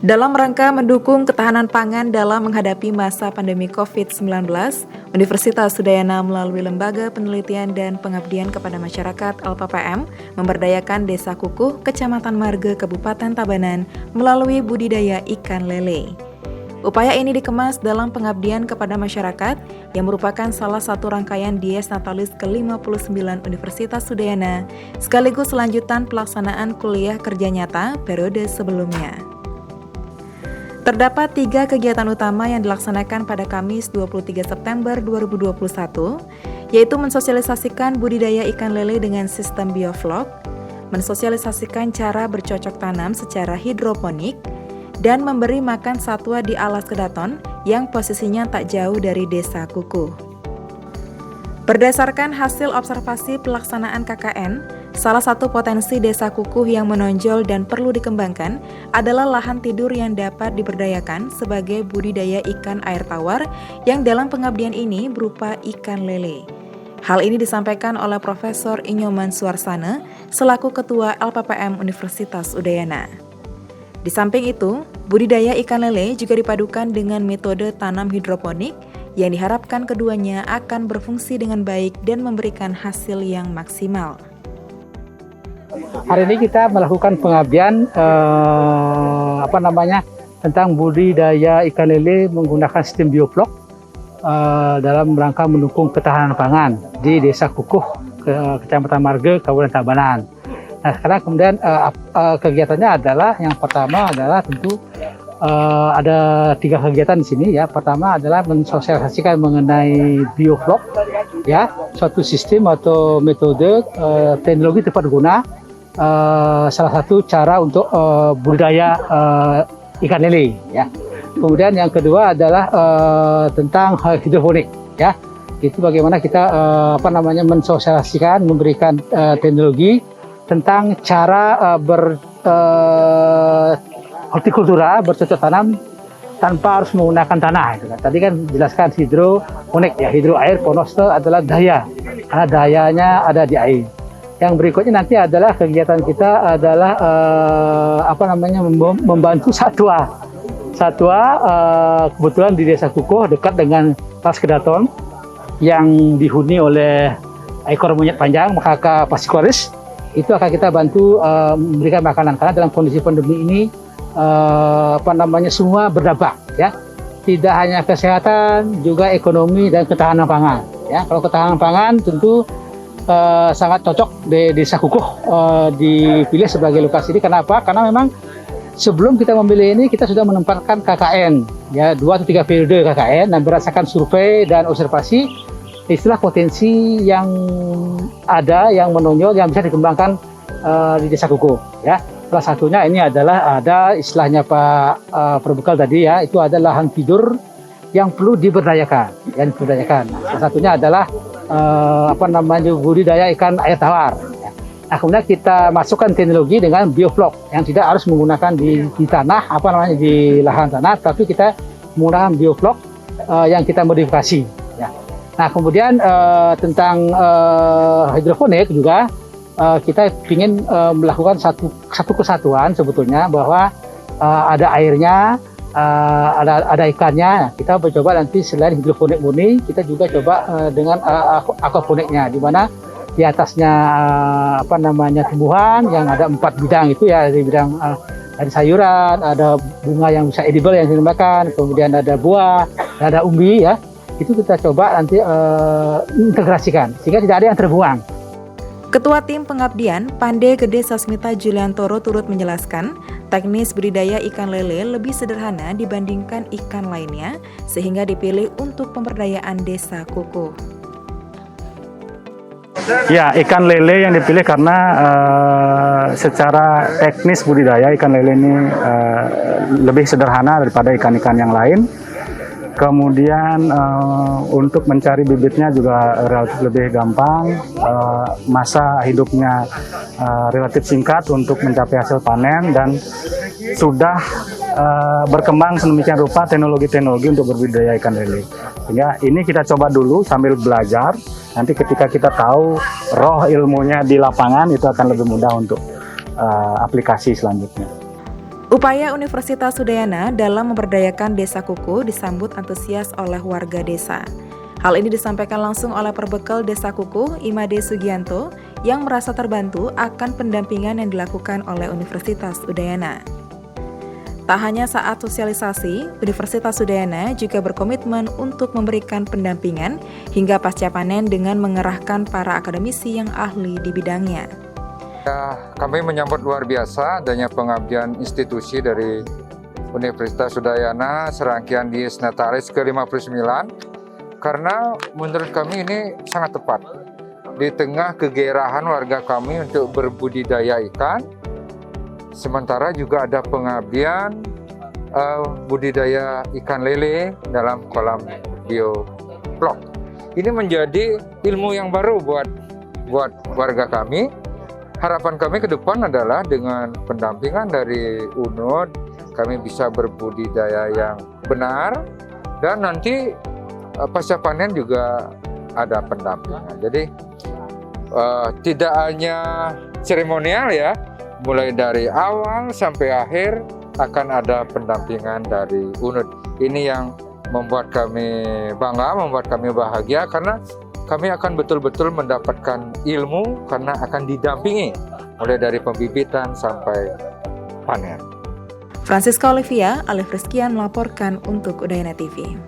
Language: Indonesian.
Dalam rangka mendukung ketahanan pangan dalam menghadapi masa pandemi COVID-19, Universitas Udayana melalui Lembaga Penelitian dan Pengabdian kepada Masyarakat (LPPM) memberdayakan Desa Kukuh, Kecamatan Marge, Kabupaten Tabanan melalui budidaya ikan lele. Upaya ini dikemas dalam pengabdian kepada masyarakat yang merupakan salah satu rangkaian Dies Natalis ke-59 Universitas Udayana, sekaligus lanjutan pelaksanaan kuliah kerja nyata periode sebelumnya. Terdapat 3 kegiatan utama yang dilaksanakan pada Kamis 23 September 2021, yaitu mensosialisasikan budidaya ikan lele dengan sistem bioflok, mensosialisasikan cara bercocok tanam secara hidroponik, dan memberi makan satwa di alas kedaton yang posisinya tak jauh dari Desa Kukuh. Berdasarkan hasil observasi pelaksanaan KKN, salah satu potensi Desa Kukuh yang menonjol dan perlu dikembangkan adalah lahan tidur yang dapat diberdayakan sebagai budidaya ikan air tawar yang dalam pengabdian ini berupa ikan lele. Hal ini disampaikan oleh Profesor Inyoman Suarsana selaku Ketua LPPM Universitas Udayana. Di samping itu, budidaya ikan lele juga dipadukan dengan metode tanam hidroponik yang diharapkan keduanya akan berfungsi dengan baik dan memberikan hasil yang maksimal. Hari ini kita melakukan pengabdian tentang budidaya ikan lele menggunakan sistem bioflok dalam rangka mendukung ketahanan pangan di Desa Kukuh, Kecamatan Marge, Kabupaten Tabanan. Nah, sekarang kemudian kegiatannya adalah yang pertama adalah tentu ada 3 kegiatan di sini ya. Pertama adalah mensosialisasikan mengenai bioflok ya, suatu sistem atau metode teknologi tepat guna, salah satu cara untuk budidaya ikan lele ya. Kemudian yang kedua adalah tentang hidroponik ya. Itu bagaimana kita mensosialisasikan, memberikan teknologi tentang cara hortikultura, bercocok tanam tanpa harus menggunakan tanah. Gitu kan. Tadi kan jelaskan hidroponik ya, hidro air, ponos adalah daya, karena dayanya ada di air. Yang berikutnya nanti adalah kegiatan kita adalah membantu satwa kebetulan di Desa Kukuh dekat dengan Alas Kedaton yang dihuni oleh ekor monyet panjang Macaca fasciculis. Itu akan kita bantu memberikan makanan karena dalam kondisi pandemi ini semua berdampak ya. Tidak hanya kesehatan, juga ekonomi dan ketahanan pangan ya. Kalau ketahanan pangan tentu sangat cocok di Desa Kukuh dipilih sebagai lokasi ini. Kenapa? Karena memang sebelum kita memilih ini kita sudah menempatkan KKN ya, 2 atau 3 periode KKN dan berdasarkan survei dan observasi istilah potensi yang ada, yang menonjol, yang bisa dikembangkan di Desa Kukuh ya. Salah satunya ini adalah ada istilahnya Pak Perbekal tadi ya, itu ada lahan tidur yang perlu diberdayakan. Salah satunya adalah budidaya ikan air tawar. Ya. Nah, kemudian kita masukkan teknologi dengan bioflok yang tidak harus menggunakan di tanah, di lahan tanah, tapi kita menggunakan bioflok yang kita modifikasi. Ya. Nah, kemudian tentang hidroponik juga kita ingin melakukan satu kesatuan sebetulnya, bahwa ada airnya, ada ikannya. Kita mencoba nanti selain hidroponik murni, kita juga coba dengan aquaponiknya, di mana di atasnya tumbuhan yang ada 4 bidang itu ya, di bidang ada sayuran, ada bunga yang bisa edible yang dimakan, kemudian ada buah, ada umbi ya. Itu kita coba nanti integrasikan sehingga tidak ada yang terbuang. Ketua Tim Pengabdian, Pande Gede Sasmita Juliantoro turut menjelaskan, teknis budidaya ikan lele lebih sederhana dibandingkan ikan lainnya, sehingga dipilih untuk pemberdayaan Desa Kukuh. Ya, ikan lele yang dipilih karena secara teknis budidaya ikan lele ini lebih sederhana daripada ikan-ikan yang lain. Kemudian untuk mencari bibitnya juga relatif lebih gampang, masa hidupnya relatif singkat untuk mencapai hasil panen, dan sudah berkembang sedemikian rupa teknologi-teknologi untuk berbudidaya ikan lele. Sehingga ini kita coba dulu sambil belajar, nanti ketika kita tahu roh ilmunya di lapangan itu akan lebih mudah untuk aplikasi selanjutnya. Upaya Universitas Udayana dalam memberdayakan Desa Kukuh disambut antusias oleh warga desa. Hal ini disampaikan langsung oleh Perbekal Desa Kukuh, Imade Sugianto, yang merasa terbantu akan pendampingan yang dilakukan oleh Universitas Udayana. Tak hanya saat sosialisasi, Universitas Udayana juga berkomitmen untuk memberikan pendampingan hingga pasca panen dengan mengerahkan para akademisi yang ahli di bidangnya. Kami menyambut luar biasa adanya pengabdian institusi dari Universitas Udayana serangkaian di Natalis ke-59 karena menurut kami ini sangat tepat. Di tengah kegairahan warga kami untuk berbudidaya ikan, sementara juga ada pengabdian budidaya ikan lele dalam kolam bioblok. Ini menjadi ilmu yang baru buat warga kami. Harapan kami ke depan adalah dengan pendampingan dari UNUD, kami bisa berbudidaya yang benar dan nanti pasca panen juga ada pendampingan. Jadi tidak hanya seremonial ya, mulai dari awal sampai akhir akan ada pendampingan dari UNUD. Ini yang membuat kami bangga, membuat kami bahagia karena kami akan betul-betul mendapatkan ilmu karena akan didampingi mulai dari pembibitan sampai panen. Francisca Olivia, Alif Rizkian melaporkan untuk Udayana TV.